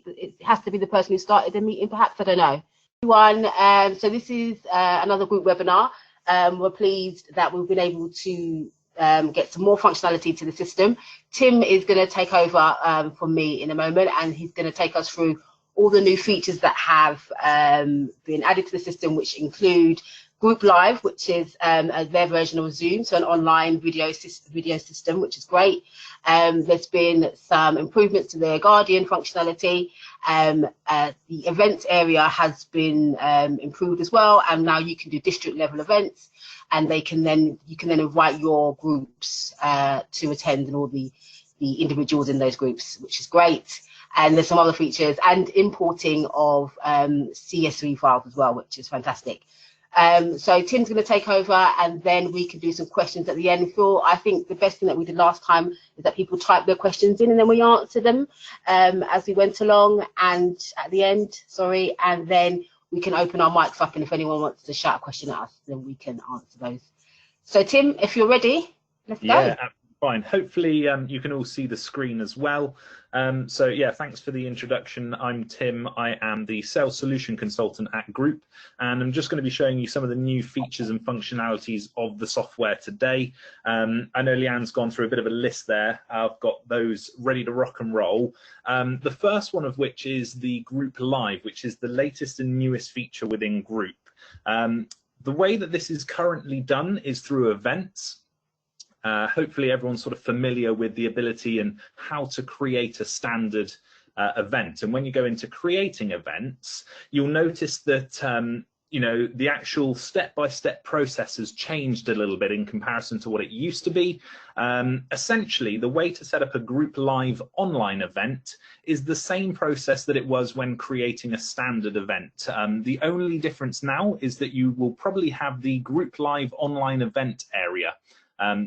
it has to be the person who started the meeting, perhaps, I don't know. So this is another group webinar. We're pleased that we've been able to get some more functionality to the system. Tim is going to take over from me in a moment, and he's going to take us through all the new features that have been added to the system, which include Group Live, which is their version of Zoom, so an online video system, which is great. There's been some improvements to the Guardian functionality. The events area has been improved as well, and now you can do district level events, and you can then invite your groups to attend, and all the individuals in those groups, which is great. And there's some other features and importing of CSV files as well, which is fantastic. So Tim's going to take over, and then we can do some questions at the end. Phil, I think the best thing that we did last time is that people typed their questions in, and then we answered them as we went along, and at the end, and then we can open our mics up, and if anyone wants to shout a question at us, then we can answer those. So Tim, if you're ready, let's go. Yeah, fine. Hopefully you can all see the screen as well. So yeah, thanks for the introduction. I'm Tim. I am the sales solution consultant at Groop, and I'm just going to be showing you some of the new features and functionalities of the software today. I know Leanne's gone through a bit of a list there. I've got those ready to rock and roll. The first one of which is the Group Live, which is the latest and newest feature within Groop. The way that this is currently done is through events. Hopefully everyone's sort of familiar with the ability and how to create a standard event. And when you go into creating events, you'll notice that you know, the actual step-by-step process has changed a little bit in comparison to what it used to be. Essentially, the way to set up a Group Live online event is the same process that it was when creating a standard event. The only difference now is that you will probably have the Group Live online event area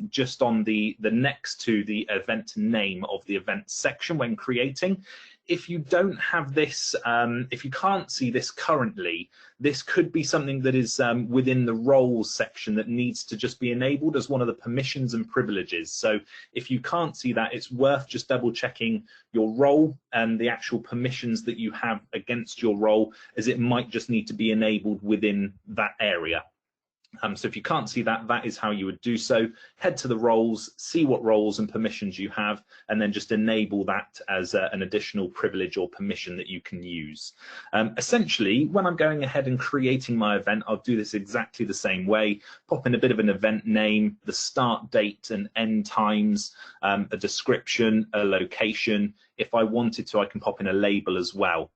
just on the next to the event name of the event section when creating. If you don't have this, if you can't see this currently, this could be something that is within the roles section that needs to just be enabled as one of the permissions and privileges. So if you can't see that, it's worth just double checking your role and the actual permissions that you have against your role, as it might just need to be enabled within that area. So if you can't see that, that is how you would do so. Head to the roles, see what roles and permissions you have, and then just enable that as an additional privilege or permission that you can use. Essentially, when I'm going ahead and creating my event, I'll do this exactly the same way. Pop in a bit of an event name, the start date and end times, a description, a location. If I wanted to, I can pop in a label as well.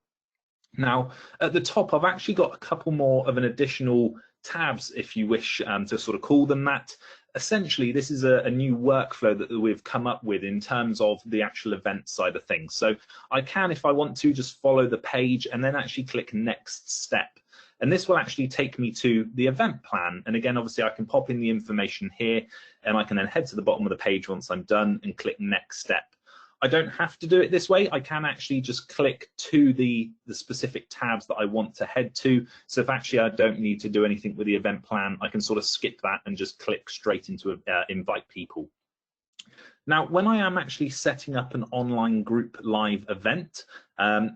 Now, at the top, I've actually got a couple more of an additional tabs, if you wish to sort of call them that. Essentially, this is a new workflow that we've come up with in terms of the actual event side of things. So I can, if I want to, just follow the page and then actually click next step. And this will actually take me to the event plan. And again, obviously, I can pop in the information here, and I can then head to the bottom of the page once I'm done and click next step. I don't have to do it this way. I can actually just click to the specific tabs that I want to head to. So if actually I don't need to do anything with the event plan, I can sort of skip that and just click straight into invite people. Now, when I am actually setting up an online Group Live event,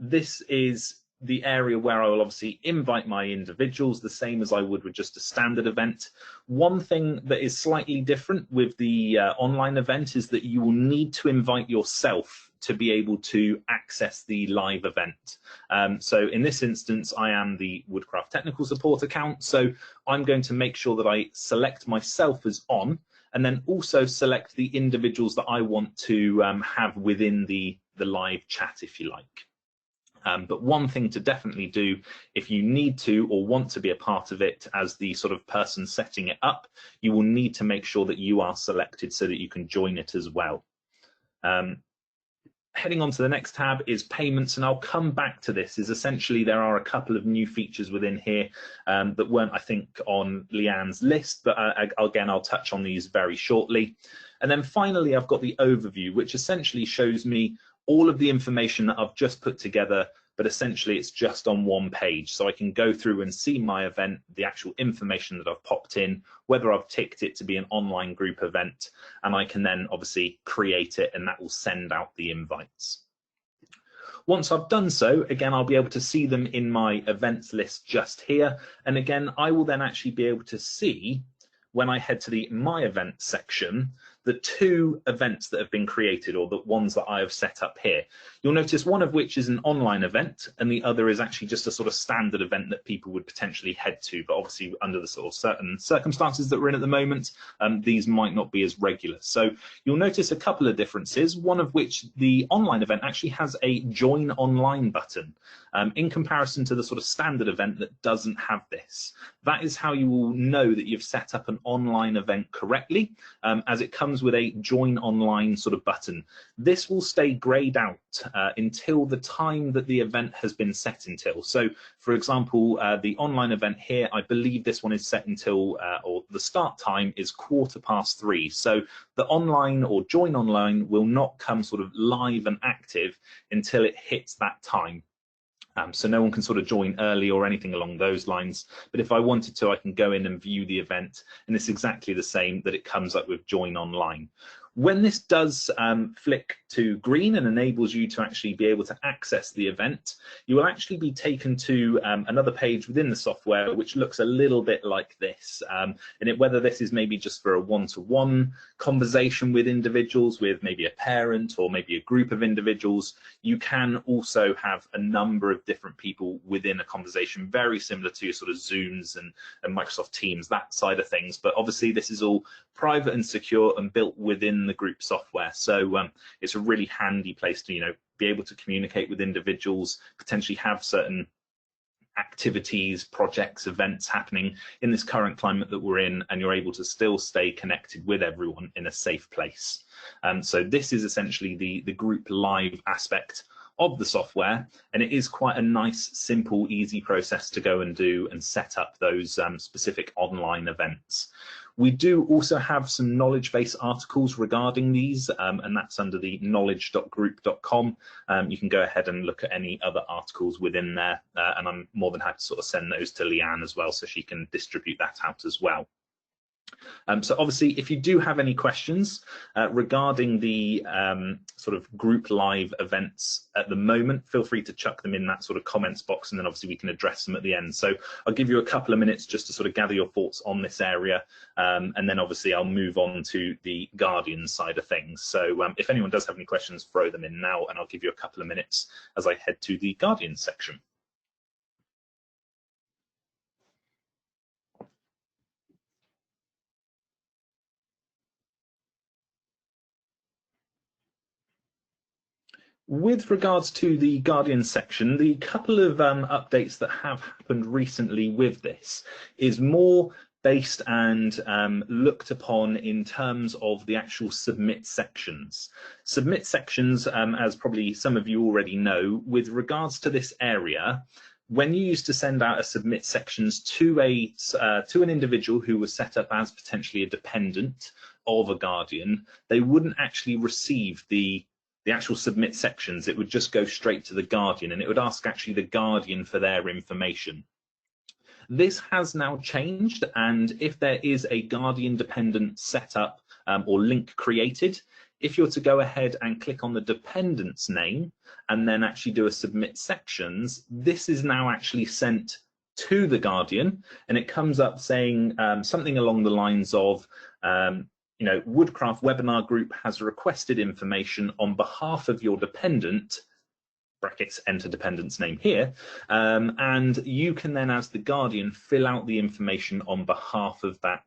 this is the area where I will obviously invite my individuals, the same as I would with just a standard event. One thing that is slightly different with the online event is that you will need to invite yourself to be able to access the live event. So in this instance, I am the Woodcraft Technical Support account. So I'm going to make sure that I select myself as on, and then also select the individuals that I want to have within the live chat, if you like. But one thing to definitely do if you need to or want to be a part of it as the sort of person setting it up, you will need to make sure that you are selected so that you can join it as well. Heading on to the next tab is payments, and I'll come back to this. Is essentially there are a couple of new features within here that weren't, I think, on Leanne's list, but again, I'll touch on these very shortly. And then finally, I've got the overview, which essentially shows me all of the information that I've just put together, but essentially it's just on one page. So I can go through and see my event, the actual information that I've popped in, whether I've ticked it to be an online group event, and I can then obviously create it, and that will send out the invites. Once I've done so, again, I'll be able to see them in my events list just here. And again, I will then actually be able to see, when I head to the My Events section, the 2 events that have been created, or the ones that I have set up here. You'll notice one of which is an online event, and the other is actually just a sort of standard event that people would potentially head to, but obviously under the sort of certain circumstances that we're in at the moment, these might not be as regular. So you'll notice a couple of differences, one of which the online event actually has a join online button, in comparison to the sort of standard event that doesn't have this. That is how you will know that you've set up an online event correctly, as it comes with a join online sort of button. This will stay grayed out until the time that the event has been set until. So for example, the online event here, I believe this one is set until, or the start time is 3:15. So the online or join online will not come sort of live and active until it hits that time. So no one can sort of join early or anything along those lines. But if I wanted to, I can go in and view the event, and it's exactly the same that it comes up with join online. When this does flick to green and enables you to actually be able to access the event, you will actually be taken to another page within the software which looks a little bit like this. And whether this is maybe just for a one-to-one conversation with individuals, with maybe a parent or maybe a group of individuals, you can also have a number of different people within a conversation, very similar to sort of Zooms and Microsoft Teams, that side of things. But obviously this is all private and secure and built within the group software. So it's a really handy place to, be able to communicate with individuals, potentially have certain activities, projects, events happening in this current climate that we're in, and you're able to still stay connected with everyone in a safe place. So this is essentially the group live aspect of the software, and it is quite a nice, simple, easy process to go and do and set up those specific online events. We do also have some knowledge base articles regarding these, and that's under the knowledge.groop.com. You can go ahead and look at any other articles within there, and I'm more than happy to sort of send those to Leanne as well, so she can distribute that out as well. So obviously, if you do have any questions regarding the sort of group live events at the moment, feel free to chuck them in that sort of comments box, and then obviously we can address them at the end. So I'll give you a couple of minutes just to sort of gather your thoughts on this area, and then obviously I'll move on to the Guardian side of things. So if anyone does have any questions, throw them in now, and I'll give you a couple of minutes as I head to the Guardian section. With regards to the Guardian section, the couple of updates that have happened recently with this is more based and looked upon in terms of the actual submit sections. Submit sections, as probably some of you already know, with regards to this area, when you used to send out a submit sections to an individual who was set up as potentially a dependent of a Guardian, they wouldn't actually receive the actual submit sections. It would just go straight to the Guardian, and it would ask actually the Guardian for their information. This has now changed, and if there is a Guardian dependent setup or link created, if you're to go ahead and click on the dependent's name and then actually do a submit sections, this is now actually sent to the Guardian, and it comes up saying something along the lines of Woodcraft Webinar Group has requested information on behalf of your dependent, brackets, enter dependent's name here, and you can then, as the Guardian, fill out the information on behalf of that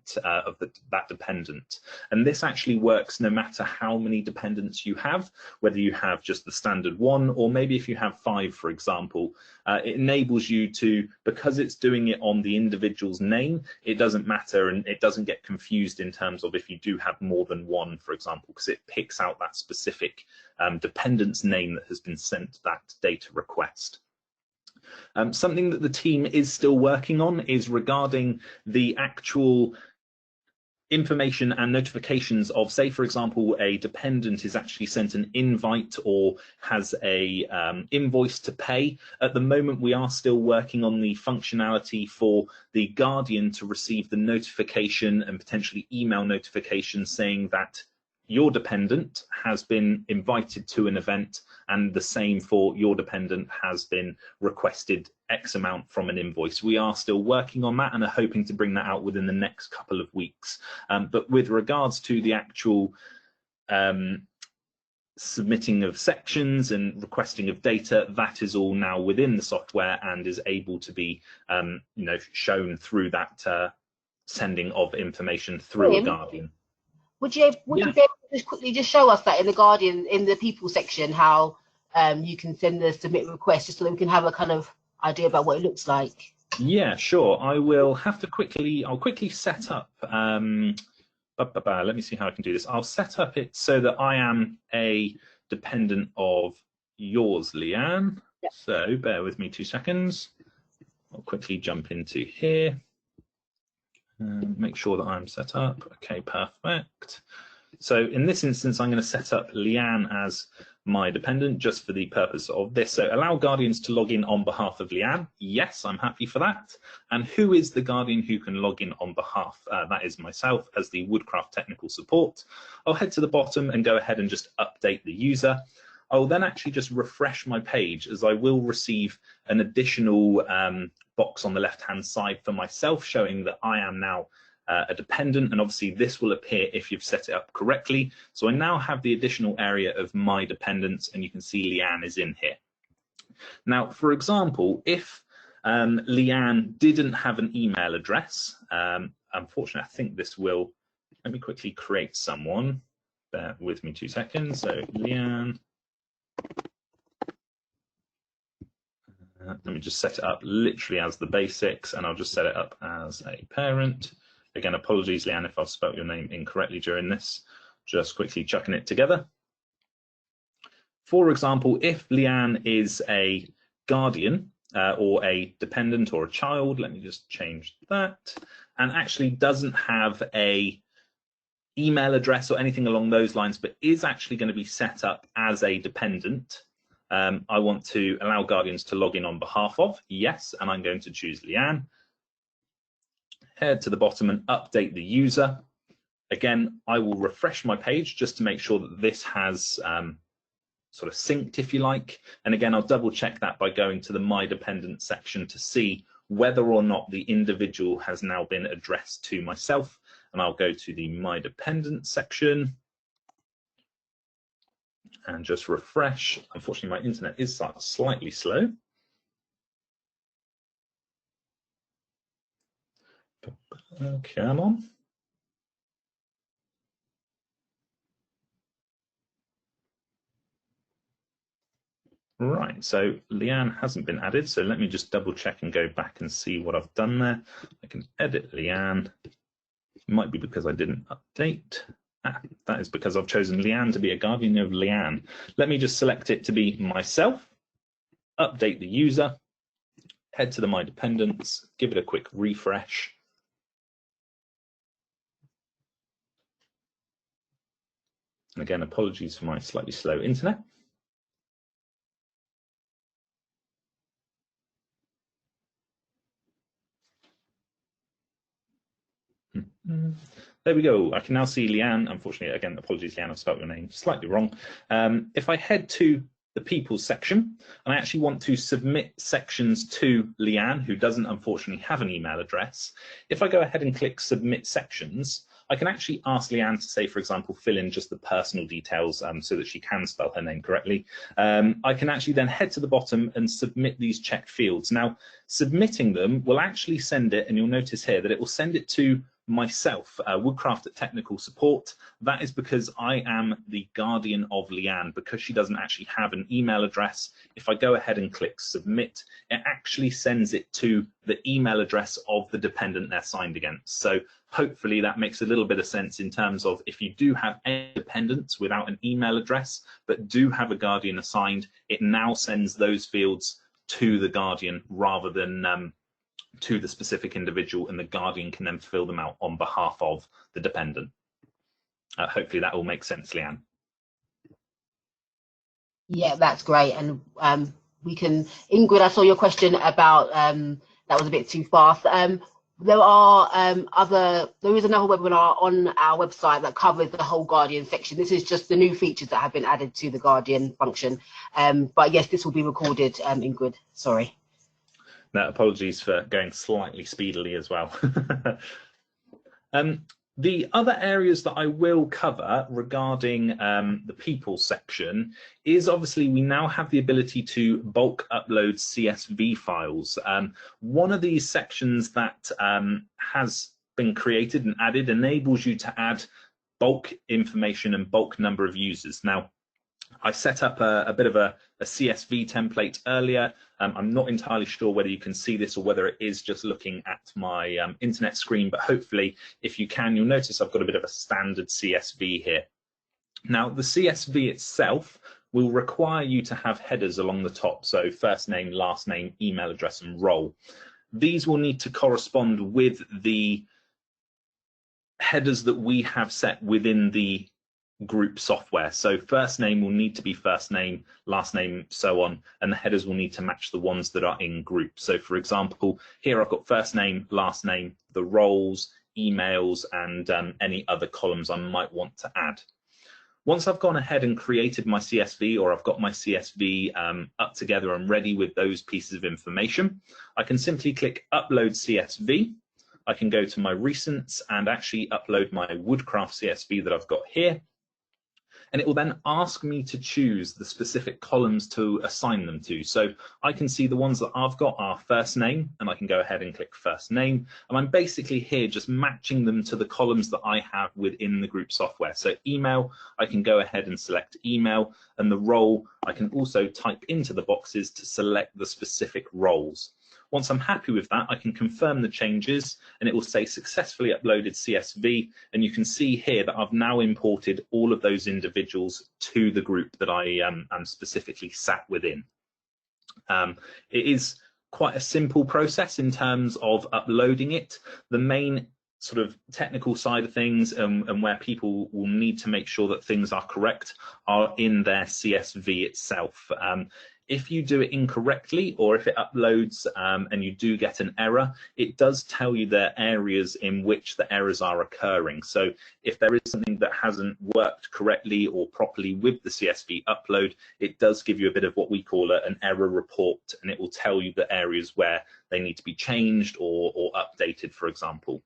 dependent. And this actually works no matter how many dependents you have, whether you have just the standard one, or maybe if you have 5, for example. It enables you to, because it's doing it on the individual's name, it doesn't matter, and it doesn't get confused in terms of if you do have more than one, for example, because it picks out that specific dependent's name that has been sent that data request. Something that the team is still working on is regarding the actual information and notifications of, say, for example, a dependent is actually sent an invite or has a invoice to pay. At the moment, we are still working on the functionality for the Guardian to receive the notification and potentially email notification saying that your dependent has been invited to an event, and the same for your dependent has been requested X amount from an invoice. We are still working on that and are hoping to bring that out within the next couple of weeks. But with regards to the actual submitting of sections and requesting of data, that is all now within the software and is able to be shown through that sending of information through a Guardian. Would you be able to just quickly just show us that in the Guardian, in the people section, how you can send the submit request, just so that we can have a kind of idea about what it looks like? Yeah, sure. I will have to I'll quickly set up, let me see how I can do this. I'll set up it so that I am a dependent of yours, Leanne. Yep. So bear with me 2 seconds. I'll quickly jump into here. Make sure that I'm set up. Okay, perfect. So in this instance, I'm going to set up Leanne as my dependent just for the purpose of this. So allow Guardians to log in on behalf of Leanne. Yes, I'm happy for that. And who is the Guardian who can log in on behalf? That is myself as the Woodcraft technical support. I'll head to the bottom and go ahead and just update the user. I will then actually just refresh my page, as I will receive an additional box on the left-hand side for myself showing that I am now a dependent, and obviously this will appear if you've set it up correctly. So I now have the additional area of my dependents, and you can see Leanne is in here. Now, for example, if Leanne didn't have an email address, unfortunately, I think this will, let me quickly create someone. Bear with me 2 seconds. So Leanne. Let me just set it up literally as the basics, and I'll just set it up as a parent. Again, apologies, Leanne, if I've spelt your name incorrectly during this. Just quickly chucking it together. For example, if Leanne is a guardian or a dependent or a child, let me just change that, and actually doesn't have a email address or anything along those lines, but is actually going to be set up as a dependent, I want to allow Guardians to log in on behalf of, yes, and I'm going to choose Leanne. Head to the bottom and update the user. Again, I will refresh my page just to make sure that this has sort of synced, if you like. And again, I'll double check that by going to the My Dependent section to see whether or not the individual has now been addressed to myself. And I'll go to the My Dependent section and just refresh. Unfortunately, my internet is slightly slow. Come on. Right, so Leanne hasn't been added, so let me just double check and go back and see what I've done there. I can edit Leanne. It might be because I didn't update. That is because I've chosen Leanne to be a guardian of Leanne. Let me just select it to be myself, update the user, head to the My Dependents, give it a quick refresh. And again, apologies for my slightly slow internet. There we go. I can now see Leanne. Unfortunately, again, apologies, Leanne, I've spelled your name slightly wrong. If I head to the people section, and I actually want to submit sections to Leanne, who doesn't unfortunately have an email address, if I go ahead and click submit sections, I can actually ask Leanne to say, for example, fill in just the personal details so that she can spell her name correctly. I can actually then head to the bottom and submit these checked fields. Now, submitting them will actually send it, and you'll notice here that it will send it to myself, Woodcraft Technical Support. That is because I am the guardian of Leanne, because she doesn't actually have an email address. If I go ahead and click submit, it actually sends it to the email address of the dependent they're signed against. So hopefully that makes a little bit of sense in terms of if you do have any dependents without an email address, but do have a guardian assigned, it now sends those fields to the guardian rather than to the specific individual, and the guardian can then fill them out on behalf of the dependent. Hopefully that all makes sense, Leanne. Yeah, that's great. And we can, Ingrid, I saw your question about that was a bit too fast. there are there is another webinar on our website that covers the whole Guardian section. This is just the new features that have been added to the Guardian function. But yes, this will be recorded, Ingrid, sorry. No, apologies for going slightly speedily as well. The other areas that I will cover regarding the people section is obviously we now have the ability to bulk upload CSV files. One of these sections that has been created and added enables you to add bulk information and bulk number of users. Now, I set up a bit of a CSV template earlier. I'm not entirely sure whether you can see this or whether it is just looking at my internet screen, but hopefully if you can, you'll notice I've got a bit of a standard CSV here. Now, the CSV itself will require you to have headers along the top, so first name, last name, email address, and role. These will need to correspond with the headers that we have set within the group software. So first name will need to be first name, last name, so on, and the headers will need to match the ones that are in group. So for example, here I've got first name, last name, the roles, emails, and any other columns I might want to add. Once I've gone ahead and created my CSV, or I've got my CSV up together and ready with those pieces of information, I can simply click Upload CSV. I can go to my recents and actually upload my Woodcraft CSV that I've got here. And it will then ask me to choose the specific columns to assign them to. So I can see the ones that I've got are first name, and I can go ahead and click first name. And I'm basically here just matching them to the columns that I have within the group software. So email, I can go ahead and select email, and the role, I can also type into the boxes to select the specific roles. Once I'm happy with that, I can confirm the changes and it will say successfully uploaded CSV. And you can see here that I've now imported all of those individuals to the group that I am specifically sat within. It is quite a simple process in terms of uploading it. The main sort of technical side of things and where people will need to make sure that things are correct are in their CSV itself. If you do it incorrectly, or if it uploads and you do get an error, it does tell you the areas in which the errors are occurring. So if there is something that hasn't worked correctly or properly with the CSV upload, it does give you a bit of what we call an error report, and it will tell you the areas where they need to be changed or updated, for example.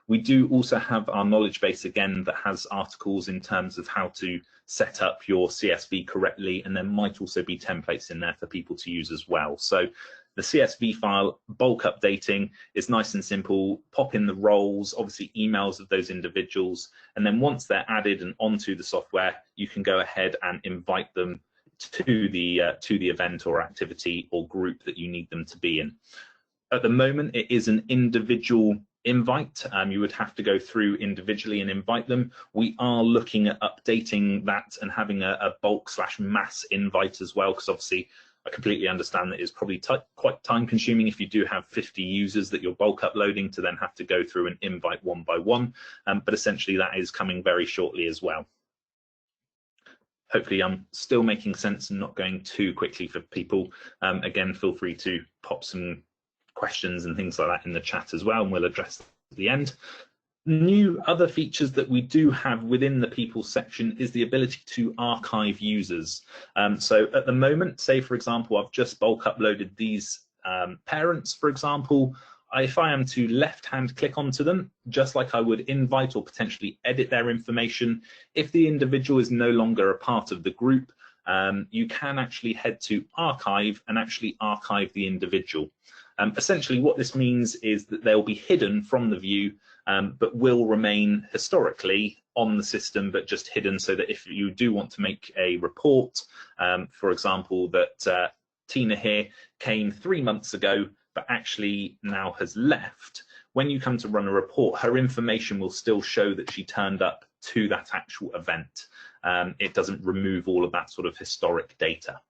We do also have our knowledge base again that has articles in terms of how to set up your CSV correctly, and there might also be templates in there for people to use as well. So the CSV file bulk updating is nice and simple. Pop in the roles, obviously emails of those individuals, and then once they're added and onto the software, you can go ahead and invite them to the event or activity or group that you need them to be in. At the moment, it is an individual invite. You would have to go through individually and invite them. We are looking at updating that and having a bulk/mass invite as well, because obviously I completely understand that it's probably quite time consuming if you do have 50 users that you're bulk uploading to then have to go through and invite one by one. But essentially that is coming very shortly as well. Hopefully I'm still making sense and not going too quickly for people. Again, feel free to pop some questions and things like that in the chat as well, and we'll address at the end. New other features that we do have within the people section is the ability to archive users. So at the moment, say for example, I've just bulk uploaded these parents, for example. If I am to left-hand click onto them, just like I would invite or potentially edit their information, if the individual is no longer a part of the group, you can actually head to archive and actually archive the individual. Essentially what this means is that they'll be hidden from the view, but will remain historically on the system, but just hidden, so that if you do want to make a report, for example, that Tina here came 3 months ago, but actually now has left, when you come to run a report, her information will still show that she turned up to that actual event. It doesn't remove all of that sort of historic data.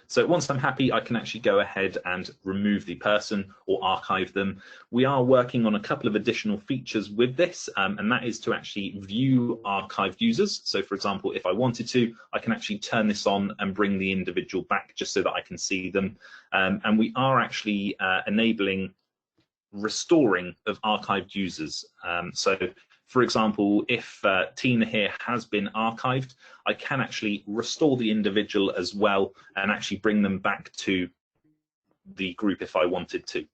So once I'm happy, I can actually go ahead and remove the person or archive them. We are working on a couple of additional features with this, and that is to actually view archived users. So for example, if I wanted to, I can actually turn this on and bring the individual back just so that I can see them. And we are actually enabling restoring of archived users. So for example, if Tina here has been archived, I can actually restore the individual as well and actually bring them back to the group if I wanted to.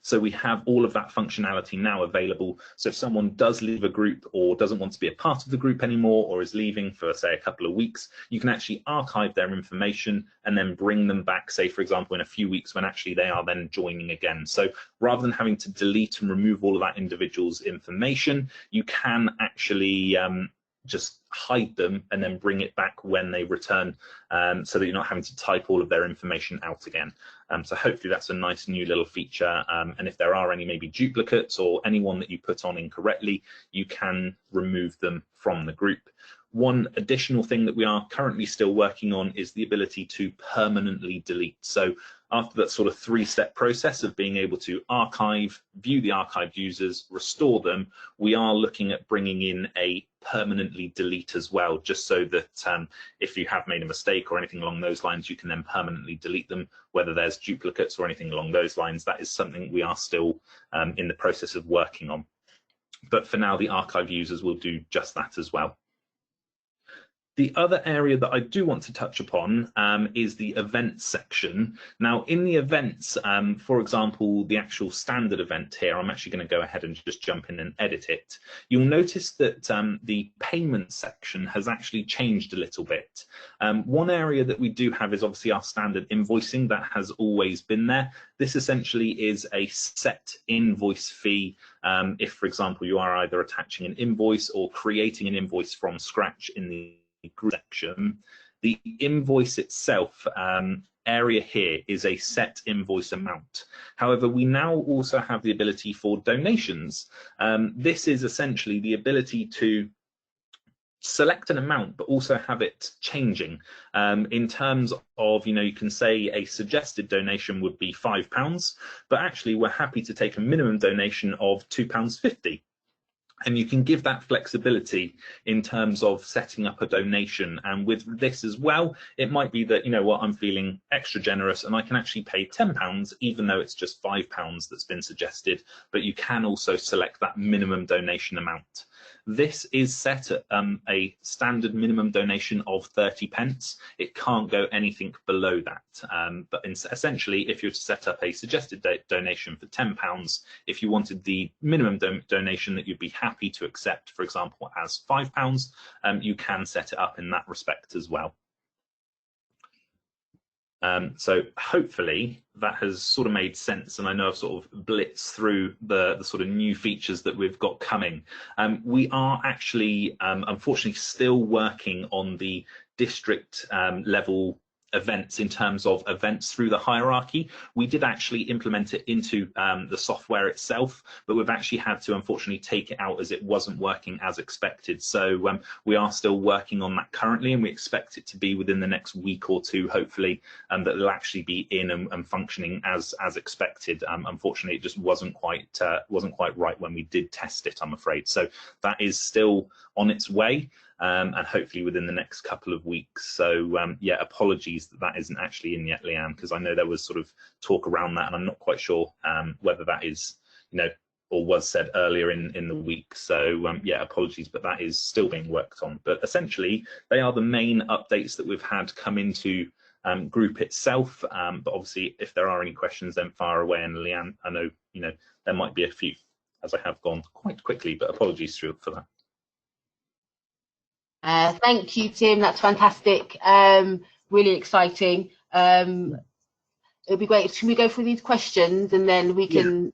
So we have all of that functionality now available. So if someone does leave a group or doesn't want to be a part of the group anymore, or is leaving for, say, a couple of weeks, you can actually archive their information and then bring them back, say, for example, in a few weeks when actually they are then joining again. So rather than having to delete and remove all of that individual's information, you can actually just hide them and then bring it back when they return, so that you're not having to type all of their information out again. So hopefully that's a nice new little feature, and if there are any maybe duplicates or anyone that you put on incorrectly, you can remove them from the group. One additional thing that we are currently still working on is the ability to permanently delete. So after that sort of three-step process of being able to archive, view the archived users, restore them, we are looking at bringing in a permanently delete as well, just so that if you have made a mistake or anything along those lines, you can then permanently delete them, whether there's duplicates or anything along those lines. That is something we are still in the process of working on. But for now, the archive users will do just that as well. The other area that I do want to touch upon is the events section. Now, in the events, for example, the actual standard event here, I'm actually going to go ahead and just jump in and edit it. You'll notice that the payment section has actually changed a little bit. One area that we do have is obviously our standard invoicing that has always been there. This essentially is a set invoice fee if, for example, you are either attaching an invoice or creating an invoice from scratch in the group section. The invoice itself area here is a set invoice amount. However, we now also have the ability for donations. This is essentially the ability to select an amount but also have it changing in terms of, you can say a suggested donation would be £5, but actually we're happy to take a minimum donation of £2.50. And you can give that flexibility in terms of setting up a donation. And with this as well, it might be that, I'm feeling extra generous and I can actually pay £10, even though it's just £5 that's been suggested, but you can also select that minimum donation amount. This is set at a standard minimum donation of 30p. It can't go anything below that. But essentially, if you were to set up a suggested donation for £10, if you wanted the minimum donation that you'd be happy to accept, for example, as £5, you can set it up in that respect as well. So hopefully that has sort of made sense, and I know I've sort of blitzed through the sort of new features that we've got coming. We are actually, unfortunately, still working on the district level events in terms of events through the hierarchy. We did actually implement it into the software itself, but we've actually had to unfortunately take it out as it wasn't working as expected. So we are still working on that currently, and we expect it to be within the next week or two, hopefully, that it'll actually be in and functioning as expected. Unfortunately, it just wasn't quite right when we did test it, I'm afraid. So that is still on its way. And hopefully within the next couple of weeks. So yeah, apologies that isn't actually in yet, Leanne, because I know there was sort of talk around that, and I'm not quite sure whether that is, or was said earlier in the week. So yeah, apologies, but that is still being worked on. But essentially, they are the main updates that we've had come into Group itself. But obviously, if there are any questions, then fire away. And Leanne, I know there might be a few, as I have gone quite quickly, but apologies for that. Thank you, Tim. That's fantastic. Really exciting. It'll be great. Should we go through these questions and then we can?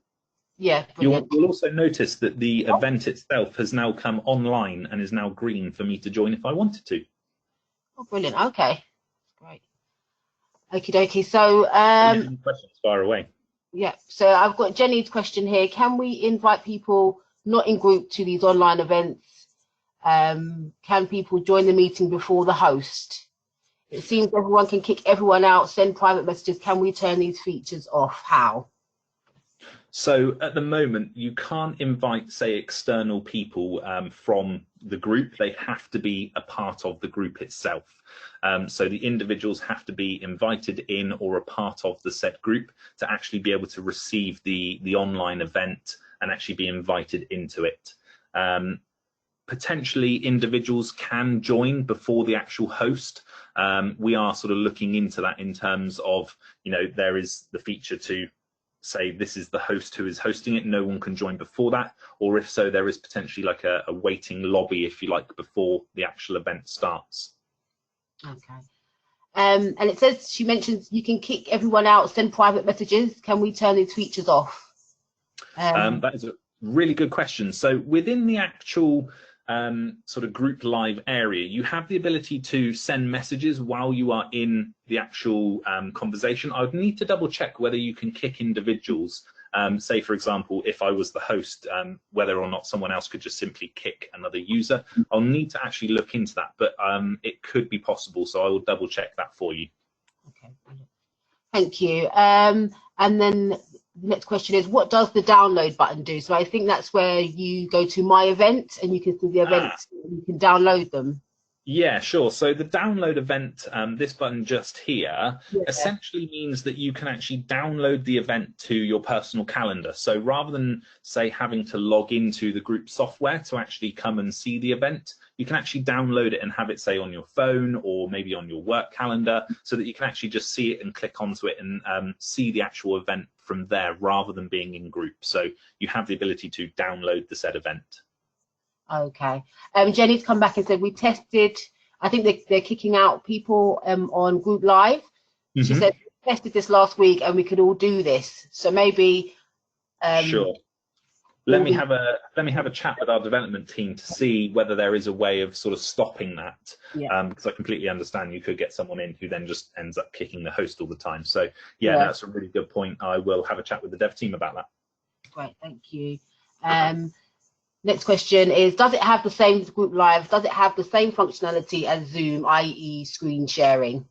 Yeah. You'll also notice that the event itself has now come online and is now green for me to join if I wanted to. Oh, brilliant. Okay. Great. Okie dokie. So, any questions, fire away. Yeah. So I've got Jenny's question here. Can we invite people not in group to these online events? Can people join the meeting before the host? It seems everyone can kick everyone out, send private messages. Can we turn these features off? How? So at the moment, you can't invite, say, external people from the group. They have to be a part of the group itself. So the individuals have to be invited in or a part of the said group to actually be able to receive the online event and actually be invited into it. Potentially individuals can join before the actual host. We are sort of looking into that in terms of, you know, there is the feature to say this is the host who is hosting it, no one can join before that, or if so, there is potentially like a waiting lobby, if you like, before the actual event starts. Okay. And it says, she mentions you can kick everyone out, send private messages. Can we turn these features off? That is a really good question. So within the actual sort of group live area, you have the ability to send messages while you are in the actual conversation. I would need to double check whether you can kick individuals. Say, for example, if I was the host, whether or not someone else could just simply kick another user. I'll need to actually look into that, but it could be possible, so I will double check that for you. Okay, brilliant. Thank you. And then the next question is, what does the download button do? So I think that's where you go to My Event and you can see the events, you can download them. Yeah, sure. So the download event, this button just here, Yeah. essentially means that you can actually download the event to your personal calendar. So rather than, say, having to log into the group software to actually come and see the event, you can actually download it and have it, say, on your phone or maybe on your work calendar, so that you can actually just see it and click onto it and see the actual event from there rather than being in group. So you have the ability to download the said event. Okay. Jenny's come back and said we tested, I think they're kicking out people on Group Live. She said we tested this last week and we could all do this. So maybe sure. Let me have a chat with our development team to see whether there is a way of sort of stopping that. Yeah. Because I completely understand you could get someone in who then just ends up kicking the host all the time. So yeah, that's a really good point. I will have a chat with the dev team about that. Great, thank you. Next question is, does it have the same Group Live? Does it have the same functionality as Zoom, i.e. screen sharing?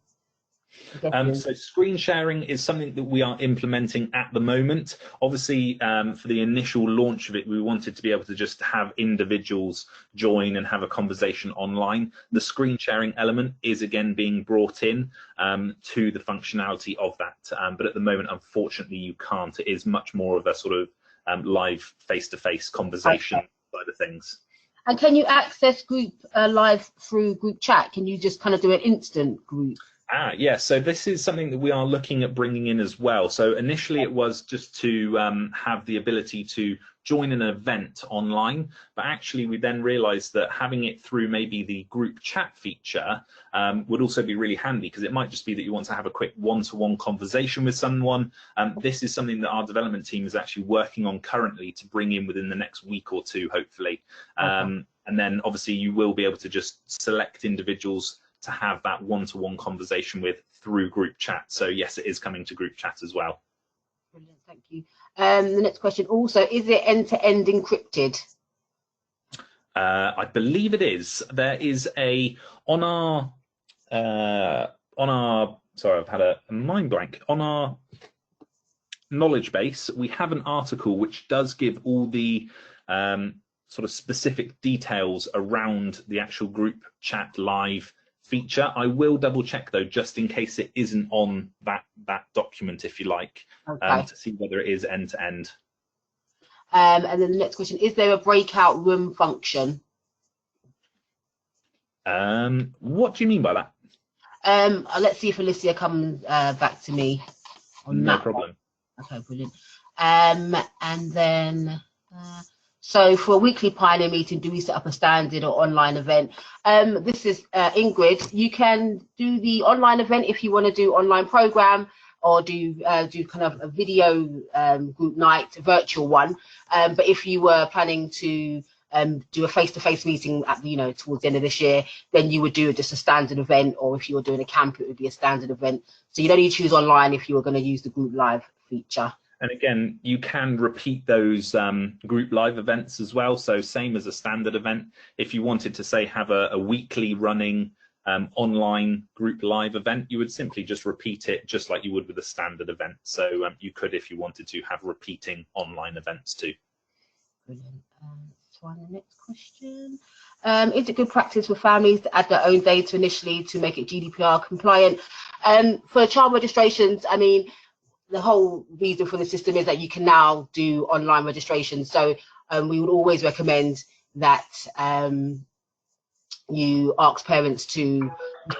So screen sharing is something that we are implementing at the moment. Obviously, for the initial launch of it, we wanted to be able to just have individuals join and have a conversation online. The screen sharing element is again being brought in to the functionality of that. But at the moment, unfortunately, you can't. It is much more of a sort of live face-to-face conversation side of things. And can you access Group Live through group chat? Can you just kind of do an instant group? Yeah, so this is something that we are looking at bringing in as well. So initially it was just to have the ability to join an event online, but actually we then realized that having it through maybe the group chat feature would also be really handy, because it might just be that you want to have a quick one-to-one conversation with someone. This is something that our development team is actually working on currently to bring in within the next week or two, hopefully. And then obviously you will be able to just select individuals to have that one-to-one conversation with through group chat. So yes, it is coming to group chat as well. Brilliant, thank you. The next question also, is it end-to-end encrypted? I believe it is. There is on our sorry, I've had a mind blank. On our knowledge base, we have an article which does give all the sort of specific details around the actual group chat live feature. I will double check though, just in case it isn't on that document, if you like, to see whether it is end to end. And then the next question, is there a breakout room function? What do you mean by that? Let's see if Alicia comes back to me on that. No problem. Okay, brilliant. And then so for a weekly Pioneer meeting, do we set up a standard or online event? This is Ingrid. You can do the online event if you want to do online program, or do kind of a video group night, virtual one. But if you were planning to do a face-to-face meeting at towards the end of this year, then you would do just a standard event, or if you were doing a camp, it would be a standard event. So you'd only choose online if you were going to use the group live feature. And again, you can repeat those group live events as well. So same as a standard event. If you wanted to, say, have a weekly running online group live event, you would simply just repeat it just like you would with a standard event. So you could, if you wanted to, have repeating online events too. Brilliant. one. The next question. Is it good practice for families to add their own data initially to make it GDPR compliant? For child registrations, I mean, the whole reason for the system is that you can now do online registration. So we would always recommend that you ask parents to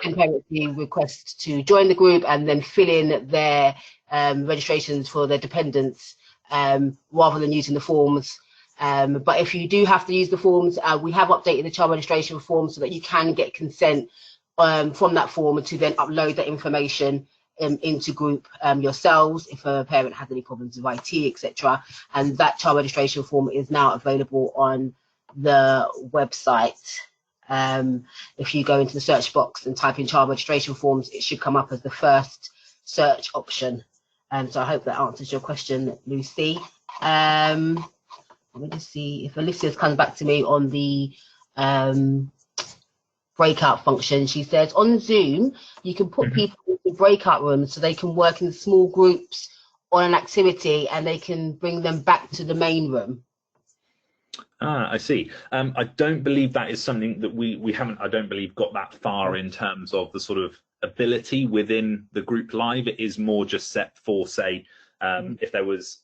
send parents the request to join the group and then fill in their registrations for their dependents rather than using the forms. But if you do have to use the forms, we have updated the child registration form so that you can get consent from that form to then upload that information into Groop yourselves if a parent has any problems with IT, etc. And that child registration form is now available on the website. If you go into the search box and type in child registration forms, it should come up as the first search option. So I hope that answers your question, Lucy. Let me just see if Alicia's comes back to me on the breakout function. She says on Zoom you can put people into breakout rooms so they can work in small groups on an activity and they can bring them back to the main room. Ah, I see. I don't believe that is something that we haven't, I don't believe, got that far in terms of the sort of ability within the group live. It is more just set for, say, if there was,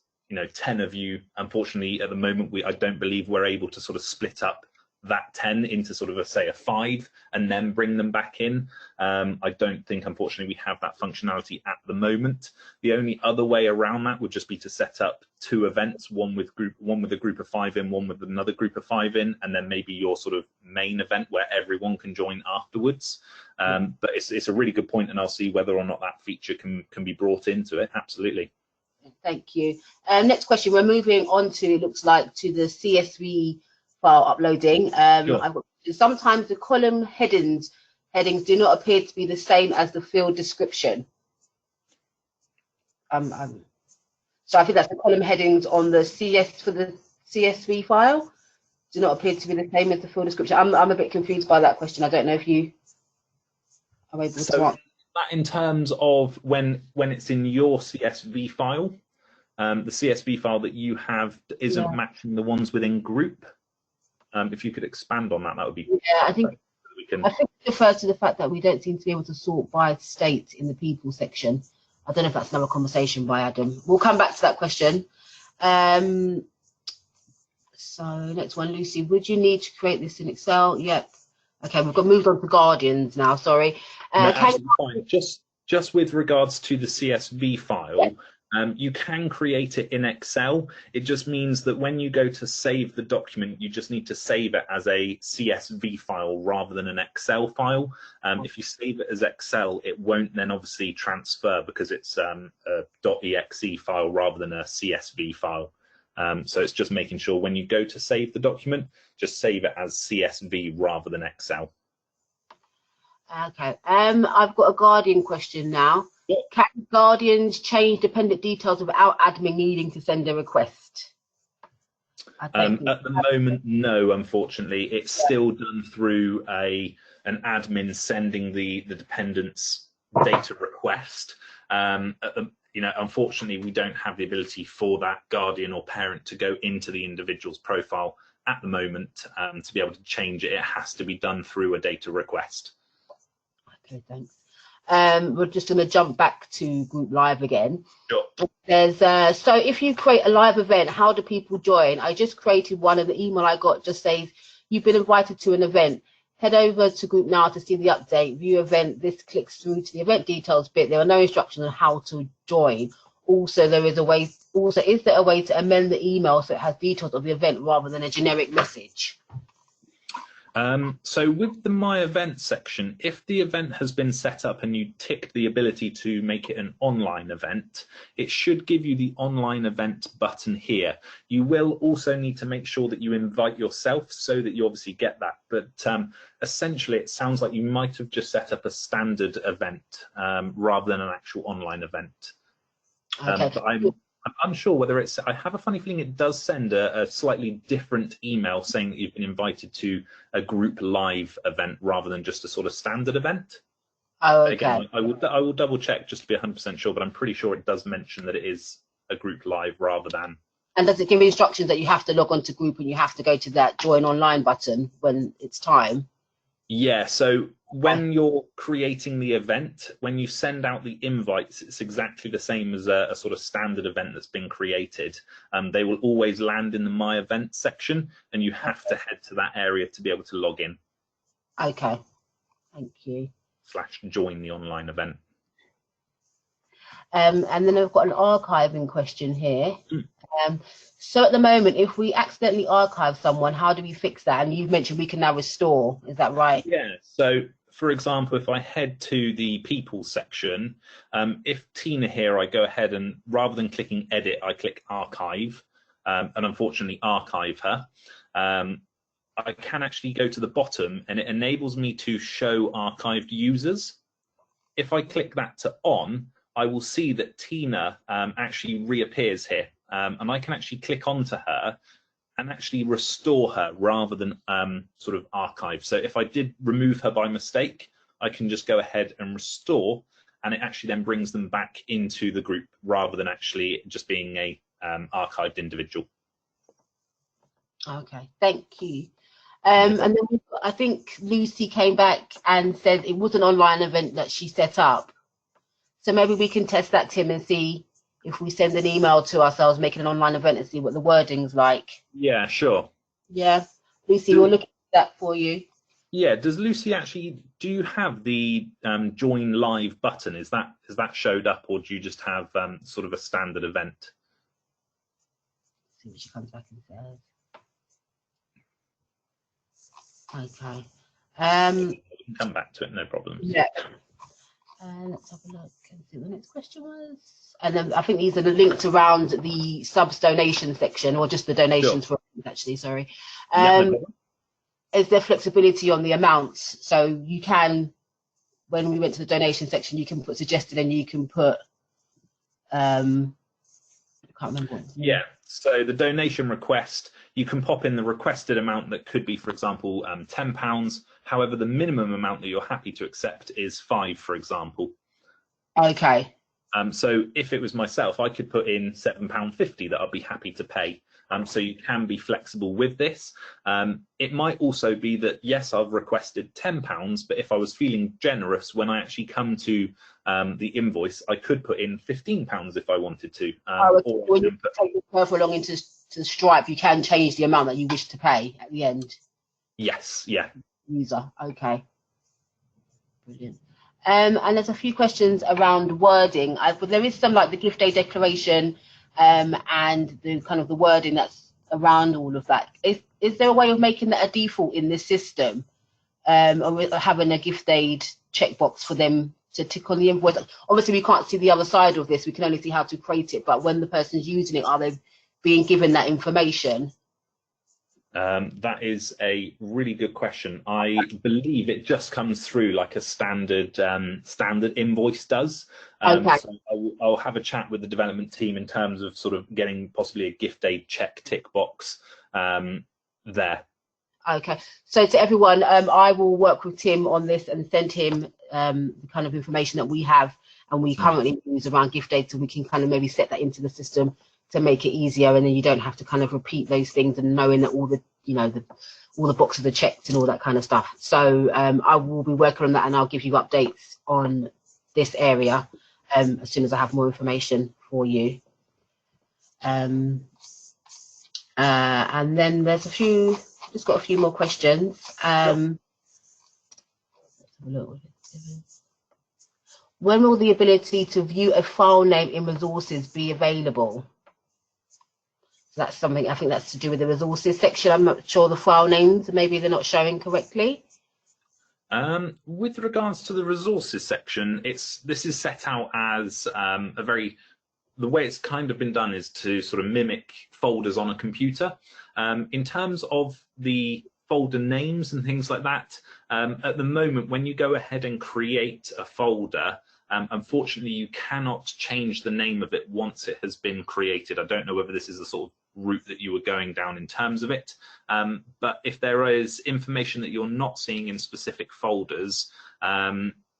10 of you. Unfortunately, at the moment, I don't believe we're able to sort of split up that 10 into sort of a 5 and then bring them back in. I don't think, unfortunately, we have that functionality at the moment. The only other way around that would just be to set up 2 events, one with a group of 5 in, one with another group of 5 in, and then maybe your sort of main event where everyone can join afterwards. But it's a really good point, and I'll see whether or not that feature can be brought into it. Absolutely. Thank you. Next question. We're moving on to, it looks like, to the CSV file uploading. Sure. Sometimes the column headings do not appear to be the same as the field description. So I think that's the column headings on the CSV file do not appear to be the same as the field description. I'm a bit confused by that question. I don't know if you are able to answer. That in terms of when it's in your CSV file, the CSV file that you have isn't matching the ones within Groop. If you could expand on that, that would be. Yeah, I think it refers to the fact that we don't seem to be able to sort by state in the people section. I don't know if that's another conversation by Adam. We'll come back to that question. So next one, Lucy, would you need to create this in Excel? Yep. Okay, we've got moved on to Guardians now. Sorry. No, fine. Just with regards to the CSV file, you can create it in Excel. It just means that when you go to save the document, you just need to save it as a CSV file rather than an Excel file. If you save it as Excel, it won't then obviously transfer because it's a .exe file rather than a CSV file. So it's just making sure when you go to save the document, just save it as CSV rather than Excel. Okay. I've got a Guardian question now. Yeah. Can Guardians change dependent details without admin needing to send a request? At the moment, no, unfortunately. It's still done through an admin sending the dependents data request. Unfortunately, we don't have the ability for that guardian or parent to go into the individual's profile at the moment to be able to change it. It has to be done through a data request. Okay, thanks. We're just going to jump back to Groop Live again. Sure. There's so if you create a live event, how do people join? I just created one, and the email I got just says you've been invited to an event. Head over to Groop now to see the update. View event. This clicks through to the event details bit. There are no instructions on how to join. Also, there is a way. Also, is there a way to amend the email so it has details of the event rather than a generic message? So with the My Event section, if the event has been set up and you tick the ability to make it an online event, it should give you the online event button here. You will also need to make sure that you invite yourself so that you obviously get that. But essentially, it sounds like you might have just set up a standard event rather than an actual online event. Okay. But I'm unsure whether it's, I have a funny feeling it does send a slightly different email saying that you've been invited to a Groop Live event rather than just a sort of standard event. Oh, okay. Again, I will double check just to be 100% sure, but I'm pretty sure it does mention that it is a Groop Live rather than And does it give instructions that you have to log on to Groop and you have to go to that join online button when it's time? Yeah, so when you're creating the event, when you send out the invites, it's exactly the same as a sort of standard event that's been created. They will always land in the My Event section, and you have to head to that area to be able to log in. Okay, thank you. / join the online event. And then I've got an archiving question here. So at the moment, if we accidentally archive someone, how do we fix that? And you've mentioned we can now restore, is that right? Yeah, so for example, if I head to the people section, if Tina here, I go ahead and rather than clicking edit, I click archive, and unfortunately archive her. I can actually go to the bottom and it enables me to show archived users. If I click that to on, I will see that Tina actually reappears here, and I can actually click onto her and actually restore her rather than sort of archive. So if I did remove her by mistake, I can just go ahead and restore, and it actually then brings them back into the group rather than actually just being a archived individual. Okay, thank you. And then I think Lucy came back and said it was an online event that she set up. So maybe we can test that, Tim, and see if we send an email to ourselves making an online event and see what the wording's like. Yeah, sure. Yeah, Lucy, we'll look at that for you. Yeah, does Lucy actually, do you have the join live button? Has that showed up, or do you just have sort of a standard event? See what she comes back and says. Okay. We can come back to it, no problem. Yeah. Let's have a look and see what the next question was. And then I think these are the links around the subs donation section, or just the donations for actually, sorry. Is there flexibility on the amounts? So you can, when we went to the donation section, you can put suggested and you can put, I can't remember what. Yeah, so the donation request, you can pop in the requested amount that could be, for example, £10. However, the minimum amount that you're happy to accept is £5, for example. Okay. So if it was myself, I could put in £7.50 that I'd be happy to pay. So you can be flexible with this. It might also be that, yes, I've requested £10, but if I was feeling generous, when I actually come to the invoice, I could put in £15 if I wanted to. Or when you take it further along into Stripe, you can change the amount that you wish to pay at the end. Yes, yeah. User, okay. Brilliant. And there's a few questions around wording. There is some like the gift aid declaration and the kind of the wording that's around all of that. Is there a way of making that a default in this system, or having a gift aid checkbox for them to tick on the invoice? Obviously, we can't see the other side of this. We can only see how to create it. But when the person's using it, are they being given that information? That is a really good question. I believe it just comes through like a standard invoice does. Okay. So I'll have a chat with the development team in terms of sort of getting possibly a gift aid check tick box there. Okay, so to everyone, I will work with Tim on this and send him the kind of information that we have and we currently use around gift aid, so we can kind of maybe set that into the system to make it easier, and then you don't have to kind of repeat those things, and knowing that all the, you know, all the boxes are checked and all that kind of stuff. So I will be working on that, and I'll give you updates on this area as soon as I have more information for you. And then there's just got a few more questions. When will the ability to view a file name in resources be available? So that's something, I think that's to do with the resources section. I'm not sure the file names, maybe they're not showing correctly. With regards to the resources section, this is set out as the way it's kind of been done is to sort of mimic folders on a computer. In terms of the folder names and things like that, at the moment, when you go ahead and create a folder, unfortunately, you cannot change the name of it once it has been created. I don't know whether this is the sort of route that you were going down in terms of it, but if there is information that you're not seeing in specific folders,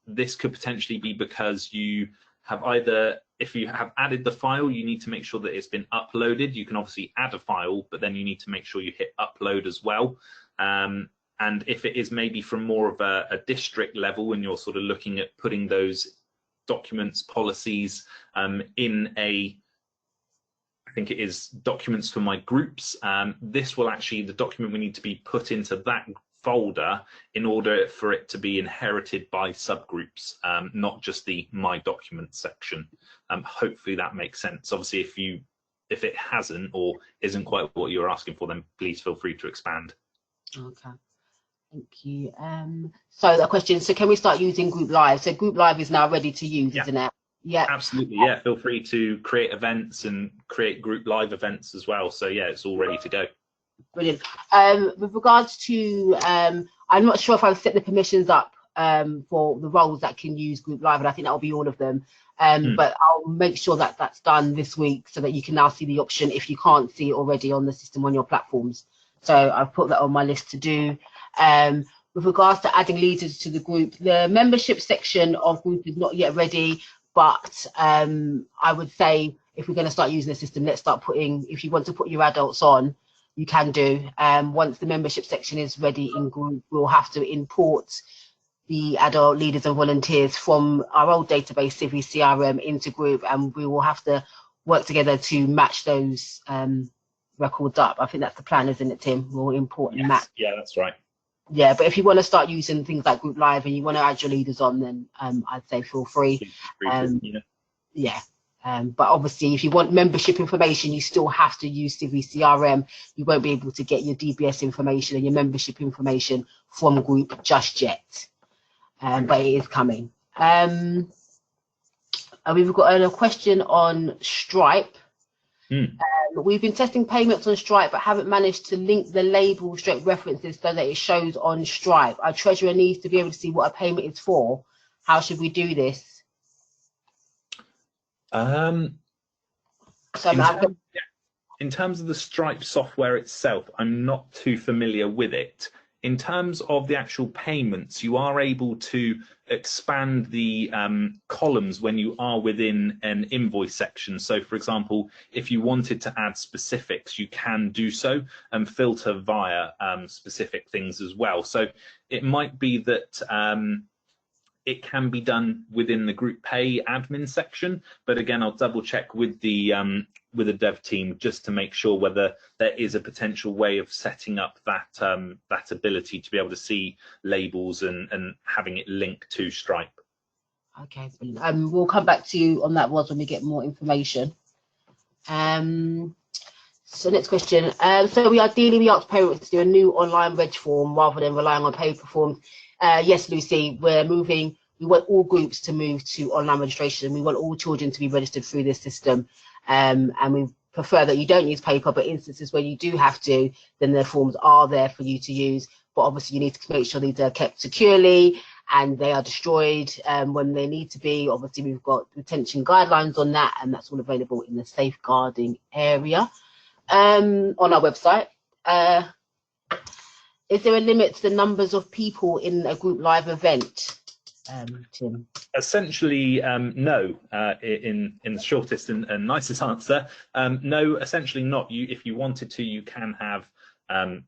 this could potentially be because you have either, if you have added the file, you need to make sure that it's been uploaded. You can obviously add a file, but then you need to make sure you hit upload as well. And if it is maybe from more of a district level and you're sort of looking at putting those documents, policies in a, I think it is documents for my groups, this will actually, the document will need to be put into that folder in order for it to be inherited by subgroups, not just the my documents section. Hopefully that makes sense. Obviously, if it hasn't or isn't quite what you're asking for, then please feel free to expand. Okay, thank you. So the question, so can we start using Group Live? So Group Live is now ready to use, isn't it? Yeah, absolutely. Yeah, feel free to create events and create Group Live events as well. So yeah, it's all ready to go. Brilliant. With regards to, I'm not sure if I've set the permissions up for the roles that can use Group Live, and I think that will be all of them. But I'll make sure that that's done this week so that you can now see the option if you can't see it already on the system on your platforms. So I've put that on my list to do. With regards to adding leaders to the group, the membership section of Group is not yet ready, but I would say if we're going to start using the system, let's start putting, if you want to put your adults on, you can do. Once the membership section is ready in Group, we'll have to import the adult leaders and volunteers from our old database, Civi CRM, into Group, and we will have to work together to match those records up. I think that's the plan, isn't it, Tim? We'll import and match. Yeah, that's right. Yeah, but if you want to start using things like Group Live and you want to add your leaders on, then I'd say feel free. Yeah. But obviously, if you want membership information, you still have to use Civi CRM. You won't be able to get your DBS information and your membership information from Group just yet. But it is coming. We've got a question on Stripe. We've been testing payments on Stripe, but haven't managed to link the label straight references so that it shows on Stripe. Our treasurer needs to be able to see what a payment is for. How should we do this? In terms of the Stripe software itself, I'm not too familiar with it. In terms of the actual payments, you are able to expand the columns when you are within an invoice section. So, for example, if you wanted to add specifics, you can do so and filter via specific things as well. So it might be that it can be done within the Group Pay admin section, but again, I'll double check with the dev team just to make sure whether there is a potential way of setting up that that ability to be able to see labels and having it linked to Stripe. Okay, brilliant. We'll come back to you on that when we get more information. So next question. So we asked parents to do a new online reg form rather than relying on paper forms. Yes, Lucy, we're moving. We want all groups to move to online registration. We want all children to be registered through this system. And we prefer that you don't use paper, but instances where you do have to, then the forms are there for you to use. But obviously you need to make sure these are kept securely and they are destroyed when they need to be. Obviously we've got retention guidelines on that, and that's all available in the safeguarding area on our website. Is there a limit to the numbers of people in a Group Live event, Tim? Essentially, no, in the shortest and nicest answer. No, essentially not. If you wanted to, you can have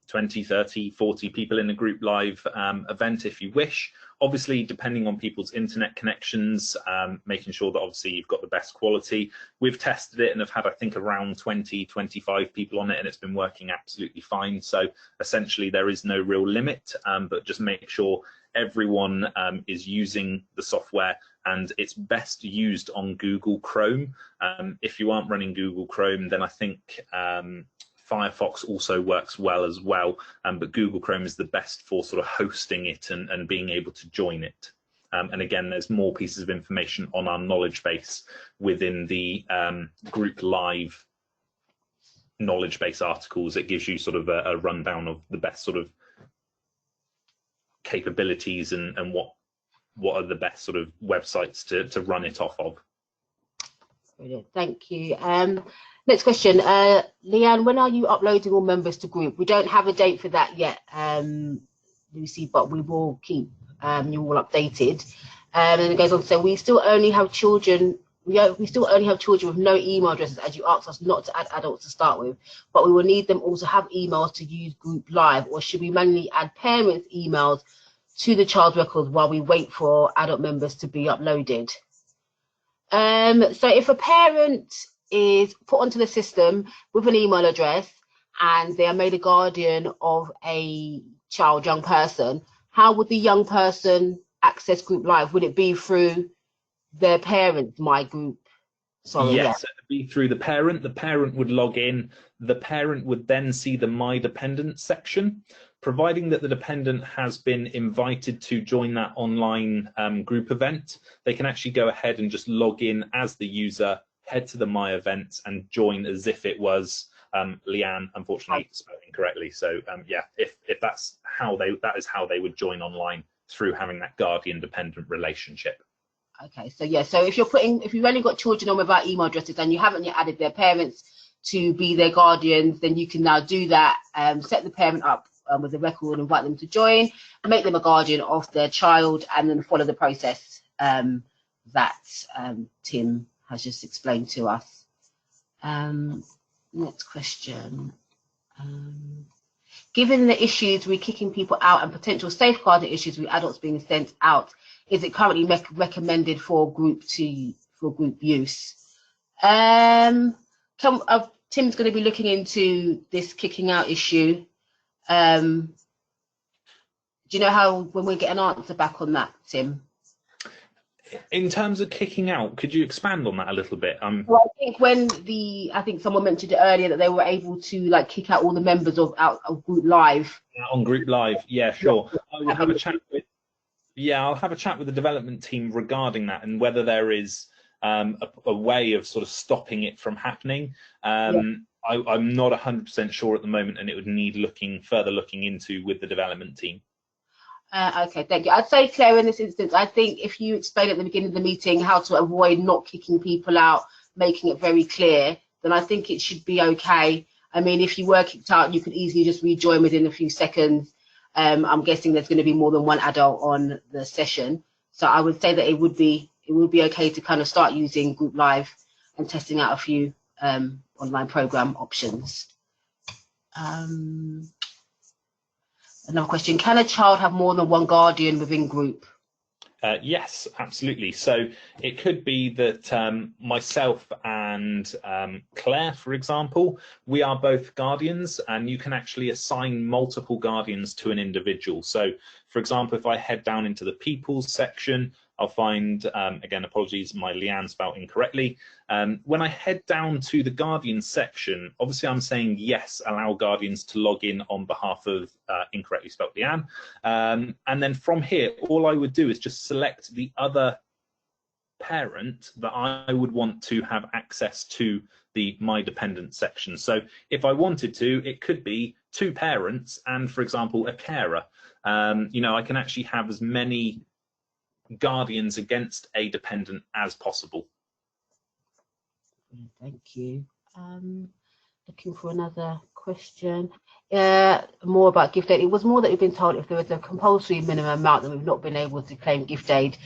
20, 30, 40 people in a Group Live event if you wish. Obviously, depending on people's internet connections, making sure that obviously you've got the best quality. We've tested it and have had, I think, around 20, 25 people on it, and it's been working absolutely fine. So essentially, there is no real limit, but just make sure everyone is using the software, and it's best used on Google Chrome. If you aren't running Google Chrome, then I think Firefox also works well, but Google Chrome is the best for sort of hosting it and being able to join it. And again, there's more pieces of information on our knowledge base within the Group Live knowledge base articles. It gives you sort of a rundown of the best sort of capabilities and what are the best sort of websites to run it off of. Brilliant, thank you. Next question, Leanne, when are you uploading all members to Group? We don't have a date for that yet, Lucy, but we will keep you all updated. And it goes on to say, we still only have children we still only have children with no email addresses, as you asked us not to add adults to start with, but we will need them also have emails to use Group Live, or should we manually add parents' emails to the child records while we wait for adult members to be uploaded? So if a parent is put onto the system with an email address and they are made a guardian of a child, young person, how would the young person access Group Live? Would it be through their parents, my group? Sorry, yes, it would be through the parent. The parent would log in. The parent would then see the My Dependent section. Providing that the dependent has been invited to join that online group event, they can actually go ahead and just log in as the user, head to the My Events and join as if it was Leanne, unfortunately spelled incorrectly. So yeah, if that is how they would join online, through having that guardian dependent relationship. Okay, so yeah, so if you've only got children on without email addresses and you haven't yet added their parents to be their guardians, then you can now do that. Set the parent up with a record, invite them to join, make them a guardian of their child, and then follow the process that Tim has just explained to us. Next question. Given the issues with kicking people out and potential safeguarding issues with adults being sent out, is it currently recommended for group use? Tim's going to be looking into this kicking out issue. Do you know how, when we get an answer back on that, Tim? In terms of kicking out, could you expand on that a little bit? Well, I think someone mentioned it earlier that they were able to like kick out all the members of Group Live. On Group Live, yeah, sure. I will have a chat with. Yeah, I'll have a chat with the development team regarding that and whether there is a way of sort of stopping it from happening. I'm not 100% sure at the moment, and it would need further looking into with the development team. Okay, thank you. I'd say, Claire, in this instance, I think if you explain at the beginning of the meeting how to avoid not kicking people out, making it very clear, then I think it should be okay. I mean, if you were kicked out, you could easily just rejoin within a few seconds. I'm guessing there's going to be more than one adult on the session, so I would say that it would be okay to kind of start using Group Live and testing out a few online program options. Another question: can a child have more than one guardian within group? Yes, absolutely. So it could be that myself and Claire, for example, we are both guardians, and you can actually assign multiple guardians to an individual. So, for example, if I head down into the people's section, I'll find, again, apologies, my Leanne spelled incorrectly. When I head down to the guardians section, obviously I'm saying yes, allow guardians to log in on behalf of incorrectly spelled Leanne. And then from here, all I would do is just select the other parent that I would want to have access to the My Dependent section. So if I wanted to, it could be two parents and, for example, a carer. You know, I can actually have as many guardians against a dependent as possible. Thank you. Looking for another question. More about gift aid. It was more that we've been told if there was a compulsory minimum amount, then we've not been able to claim gift aid.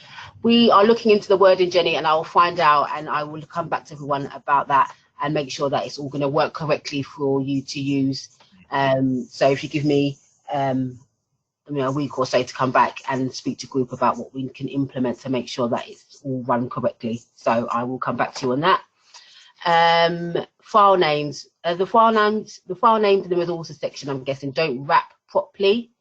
We are looking into the wording, Jenny, and I will find out, and I will come back to everyone about that and make sure that it's all going to work correctly for you to use. So if you give me a week or so to come back and speak to group about what we can implement to make sure that it's all run correctly. So I will come back to you on that. File names. The file names in the resources section, I'm guessing, don't wrap properly.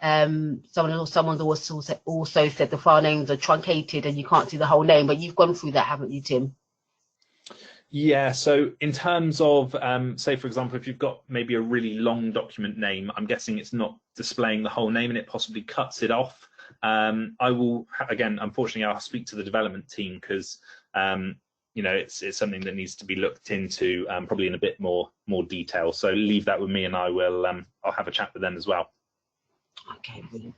Someone's also said the file names are truncated and you can't see the whole name, but you've gone through that, haven't you, Tim? Yeah, so in terms of, say, for example, if you've got maybe a really long document name, I'm guessing it's not displaying the whole name and it possibly cuts it off. I will, again, unfortunately, I'll speak to the development team because, you know, it's something that needs to be looked into probably in a bit more detail. So leave that with me and I will, I'll have a chat with them as well. Okay, brilliant.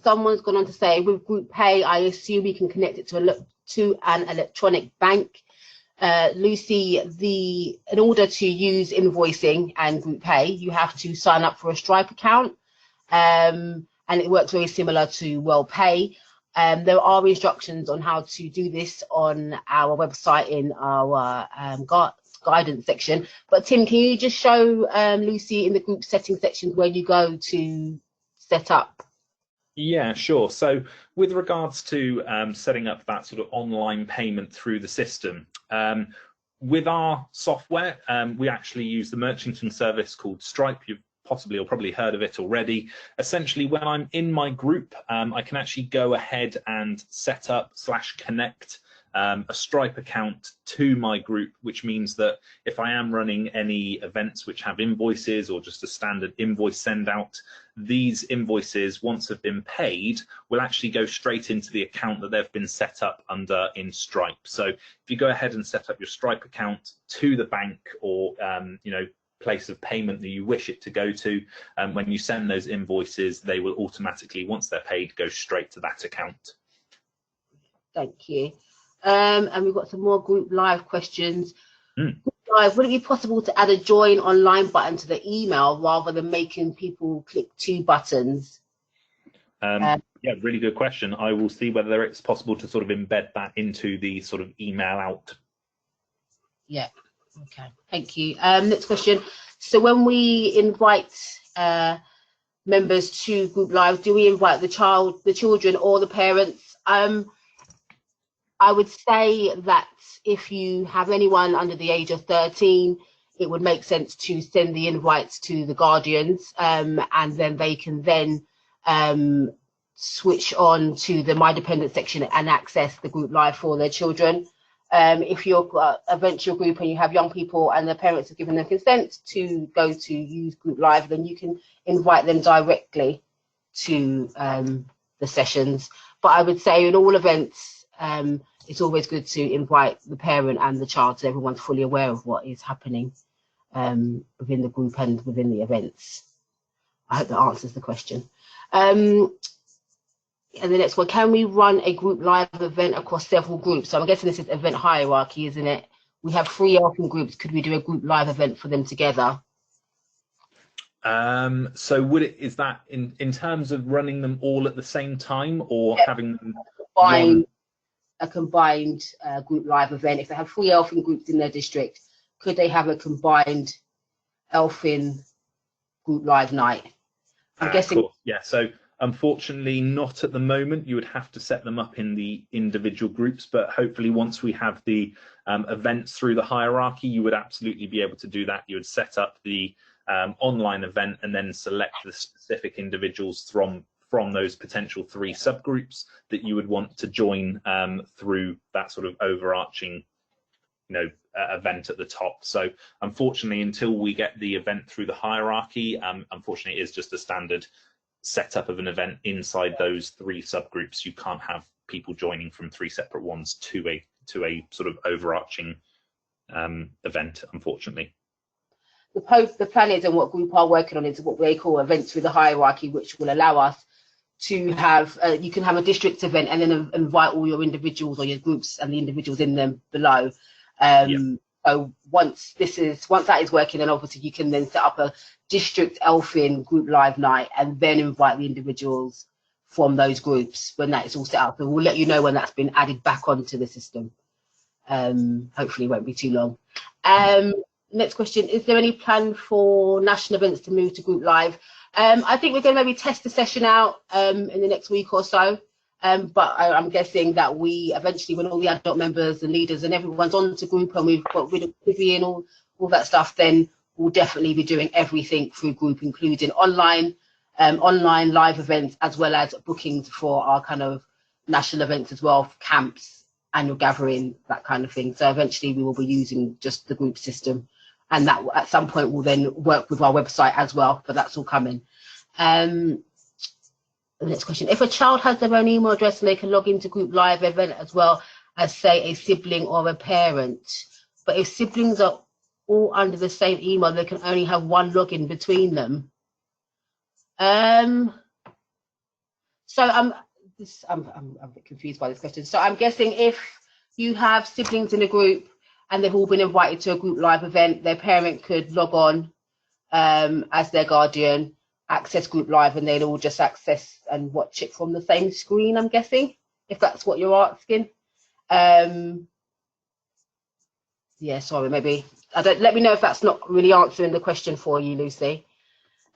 Someone's gone on to say, with Group Pay, I assume we can connect it to an electronic bank. Lucy, in order to use invoicing and Group Pay, you have to sign up for a Stripe account, and it works very similar to WellPay. There are instructions on how to do this on our website in our guidance section. But Tim, can you just show Lucy in the group settings section where you go to set up? Yeah, sure. So with regards to setting up that sort of online payment through the system, with our software, we actually use the merchanting service called Stripe. You've possibly or probably heard of it already. Essentially, when I'm in my group, I can actually go ahead and set up / connect a Stripe account to my group, which means that if I am running any events which have invoices or just a standard invoice send out, these invoices, once have been paid, will actually go straight into the account that they've been set up under in Stripe. So if you go ahead and set up your Stripe account to the bank or place of payment that you wish it to go to, when you send those invoices, they will automatically, once they're paid, go straight to that account. Thank you. And we've got some more group live questions. Group live, would it be possible to add a join online button to the email rather than making people click 2 buttons? Yeah, really good question. I will see whether it's possible to sort of embed that into the sort of email out. Yeah. Okay, thank you. Next question. So when we invite members to group live, do we invite the children or the parents? I would say that if you have anyone under the age of 13, it would make sense to send the invites to the guardians, and then they can then switch on to the My Dependent section and access the group live for their children. If you're a venture group and you have young people and the parents have given them consent to go to use group live, then you can invite them directly to the sessions. But I would say in all events, it's always good to invite the parent and the child so everyone's fully aware of what is happening within the group and within the events. I hope that answers the question. And the next one, can we run a group live event across several groups? So I'm guessing this is event hierarchy, isn't it? We have 3 open groups. Could we do a group live event for them together? So would it, is that in terms of running them all at the same time, or having them a combined group live event? If they have 3 elfin groups in their district, could they have a combined elfin group live night? I'm guessing. Yeah, so unfortunately not at the moment. You would have to set them up in the individual groups, but hopefully once we have the events through the hierarchy, you would absolutely be able to do that. You would set up the online event and then select the specific individuals from those potential 3 subgroups that you would want to join through that sort of overarching event at the top. So unfortunately, until we get the event through the hierarchy, unfortunately it is just a standard setup of an event inside those 3 subgroups. You can't have people joining from 3 separate ones to a sort of overarching event, unfortunately. The plan is, and what group are working on, is what they call events through the hierarchy, which will allow us to have you can have a district event and then invite all your individuals or your groups and the individuals in them below. So once that is working, then obviously you can then set up a district elfin group live night and then invite the individuals from those groups when that is all set up. And we'll let you know when that's been added back onto the system. Hopefully it won't be too long. Next question, is there any plan for national events to move to group live? I think we're going to maybe test the session out in the next week or so. But I'm guessing that we eventually, when all the adult members and leaders and everyone's on to group and we've got rid of Quibi and all that stuff, then we'll definitely be doing everything through group, including online live events, as well as bookings for our kind of national events as well, camps, annual gathering, that kind of thing. So eventually we will be using just the group system, and that at some point will then work with our website as well, but that's all coming. The next question, if a child has their own email address and they can log into group live event as well as, say, a sibling or a parent, but if siblings are all under the same email, they can only have one login between them. So I'm a bit confused by this question. So I'm guessing if you have siblings in a group and they've all been invited to a group live event, their parent could log on as their guardian, access group live, and they'll all just access and watch it from the same screen, I'm guessing. if that's what you're asking. Yeah, sorry, maybe let me know if that's not really answering the question for you, Lucy.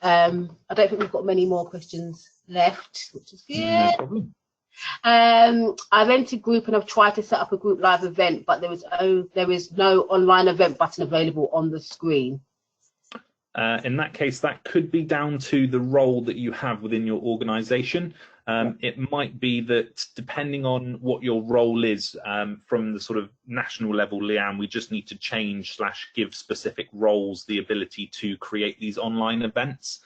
I don't think we've got many more questions left, which is good. No problem. I rented Groop and I've tried to set up a Groop Live event, but there is no online event button available on the screen. In that case, that could be down to the role that you have within your organization. It might be that depending on what your role is from the sort of national level, Leanne, we just need to change / give specific roles the ability to create these online events.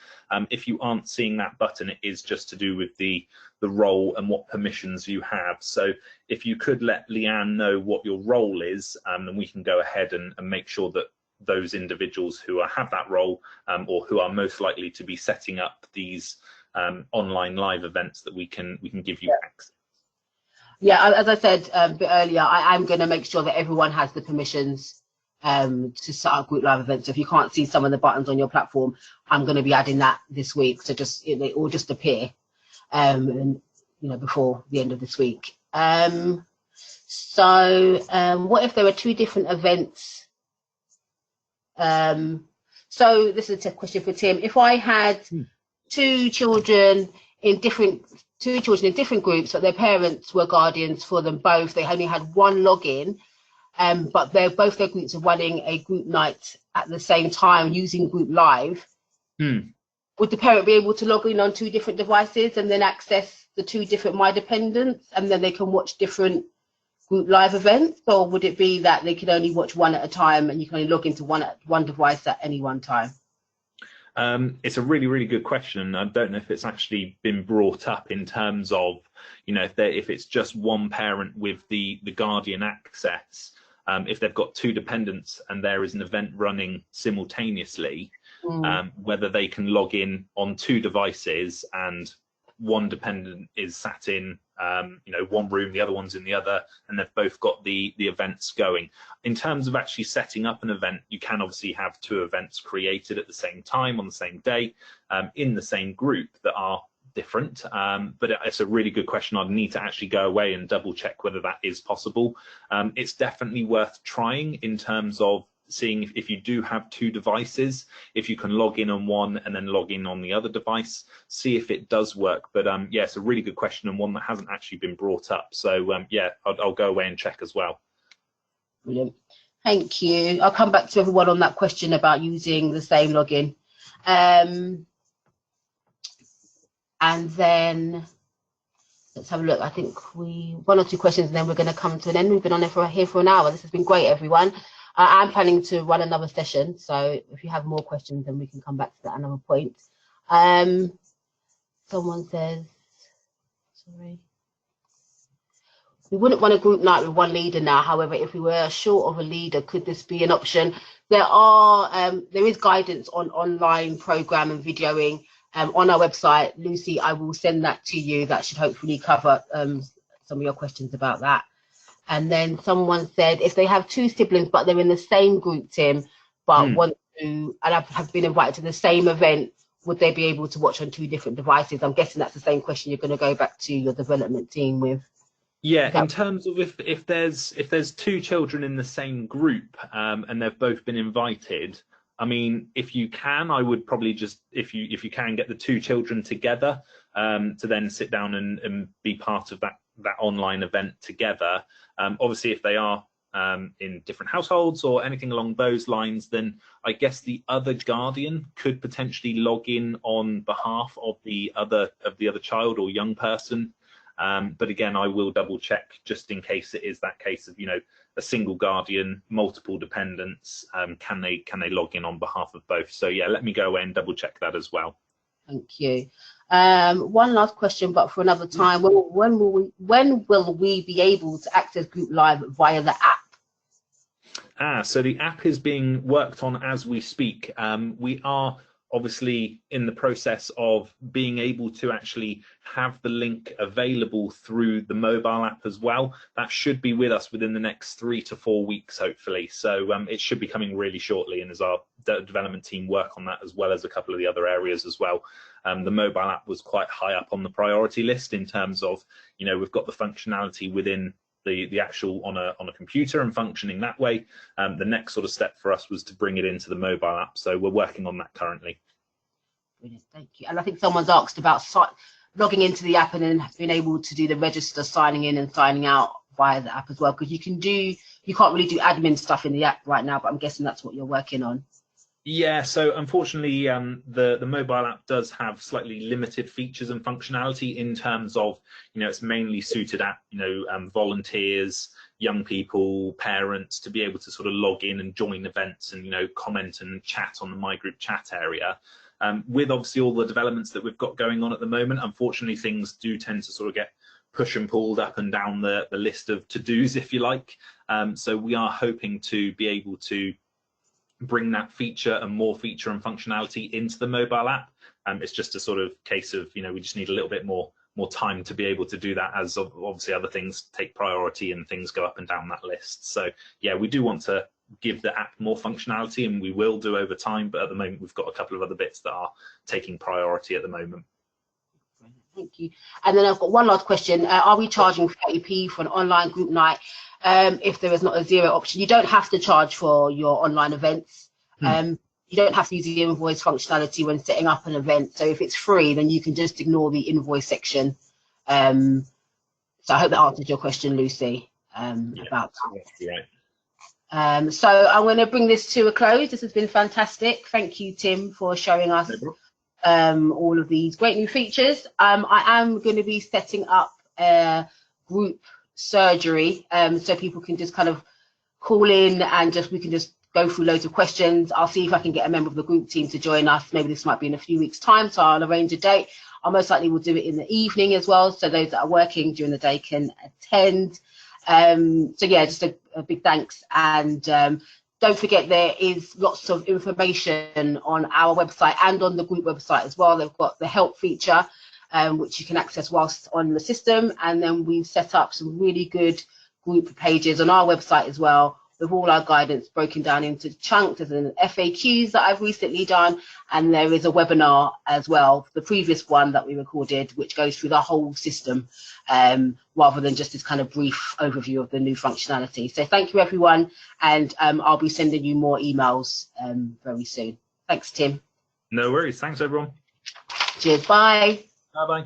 If you aren't seeing that button, it is just to do with the role and what permissions you have. So if you could let Leanne know what your role is, then we can go ahead and make sure that those individuals who have that role or who are most likely to be setting up these online live events, that we can give you access. Yeah, as I said a bit earlier, I'm going to make sure that everyone has the permissions to set up Groop Live events. So if you can't see some of the buttons on your platform, I'm going to be adding that this week. So it will just appear, and before the end of this week. So what if there were two different events? So this is a question for Tim. If I had two children in different groups, but their parents were guardians for them both, they only had one login, but both their groups are running a group night at the same time using Groop Live, would the parent be able to log in on two different devices and then access the two different My Dependents, and then they can watch different Groop Live events? Or would it be that they can only watch one at a time and you can only log into one device at any one time? It's a really, really good question. I don't know if it's actually been brought up in terms of, if it's just one parent with the guardian access, if they've got two dependents and there is an event running simultaneously, whether they can log in on two devices and one dependent is sat in one room, the other one's in the other, and they've both got the events going. In terms of actually setting up an event, you can obviously have two events created at the same time on the same day in the same group that are different, but it's a really good question. I'd need to actually go away and double check whether that is possible. It's definitely worth trying in terms of seeing if you do have two devices, if you can log in on one and then log in on the other device, see if it does work. But yeah, it's a really good question and one that hasn't actually been brought up. So yeah, I'll go away and check as well. Brilliant. Thank you. I'll come back to everyone on that question about using the same login. And then let's have a look. I think one or two questions and then we're going to come to an end. We've been on here for an hour. This has been great, everyone. I'm planning to run another session, so if you have more questions, then we can come back to that at another point. Someone says, sorry, we wouldn't want a group night with one leader now. However, if we were short of a leader, could this be an option? There is guidance on online program and videoing on our website. Lucy, I will send that to you. That should hopefully cover some of your questions about that. And then someone said, if they have two siblings, but they're in the same group, Tim, but want to, and have been invited to the same event, would they be able to watch on two different devices? I'm guessing that's the same question you're going to go back to your development team with. Yeah, in terms of if there's two children in the same group and they've both been invited, I mean, if you can, I would probably just, if you can get the two children together to then sit down and be part of that online event together. Obviously, if they are in different households or anything along those lines, then I guess the other guardian could potentially log in on behalf of the other child or young person. But again, I will double check just in case it is that case of, a single guardian, multiple dependents. Can they log in on behalf of both? So yeah, let me go away and double check that as well. Thank you. One last question, but for another time. When will we be able to access Groop Live via the app? So the app is being worked on as we speak. We are obviously in the process of being able to actually have the link available through the mobile app as well. That should be with us within the next 3 to 4 weeks, hopefully. So it should be coming really shortly, and as our development team work on that, as well as a couple of the other areas as well. The mobile app was quite high up on the priority list in terms of, you know, we've got the functionality within the actual on a computer and functioning that way. The next sort of step for us was to bring it into the mobile app, so we're working on that currently. Brilliant, thank you. And I think someone's asked about logging into the app and then being able to do the register, signing in and signing out via the app as well, because you can't really do admin stuff in the app right now, but I'm guessing that's what you're working on. Yeah, so unfortunately, the mobile app does have slightly limited features and functionality in terms of, you know, it's mainly suited at, you know, volunteers, young people, parents, to be able to sort of log in and join events and, you know, comment and chat on the My Group chat area. With obviously all the developments that we've got going on at the moment, unfortunately, things do tend to sort of get push and pulled up and down the list of to-dos, if you like. So we are hoping to be able to bring that feature and more feature and functionality into the mobile app. It's just a sort of case of, you know, we just need a little bit more time to be able to do that, as obviously other things take priority and things go up and down that list. So yeah, we do want to give the app more functionality, and we will do over time, but at the moment we've got a couple of other bits that are taking priority at the moment. Thank you. And then I've got one last question. Are we charging 30p for an online group night if there is not a zero option? You don't have to charge for your online events. You don't have to use the invoice functionality when setting up an event. So if it's free, then you can just ignore the invoice section. So I hope that answers your question, Lucy, about that. Right. So I'm going to bring this to a close. This has been fantastic. Thank you, Tim, for showing us all of these great new features. I am going to be setting up a group surgery, so people can just kind of call in and we can just go through loads of questions. I'll see if I can get a member of the group team to join us. Maybe this might be in a few weeks' time, so I'll arrange a date. I most likely will do it in the evening as well, so those that are working during the day can attend. So yeah, just a big thanks, and don't forget there is lots of information on our website and on the group website as well. They've got the help feature, which you can access whilst on the system, and then we've set up some really good group pages on our website as well, with all our guidance broken down into chunks. There's an FAQs that I've recently done, and there is a webinar as well, the previous one that we recorded, which goes through the whole system, rather than just this kind of brief overview of the new functionality. So thank you, everyone, and I'll be sending you more emails very soon. Thanks, Tim. No worries. Thanks, everyone. Cheers. Bye. Bye-bye.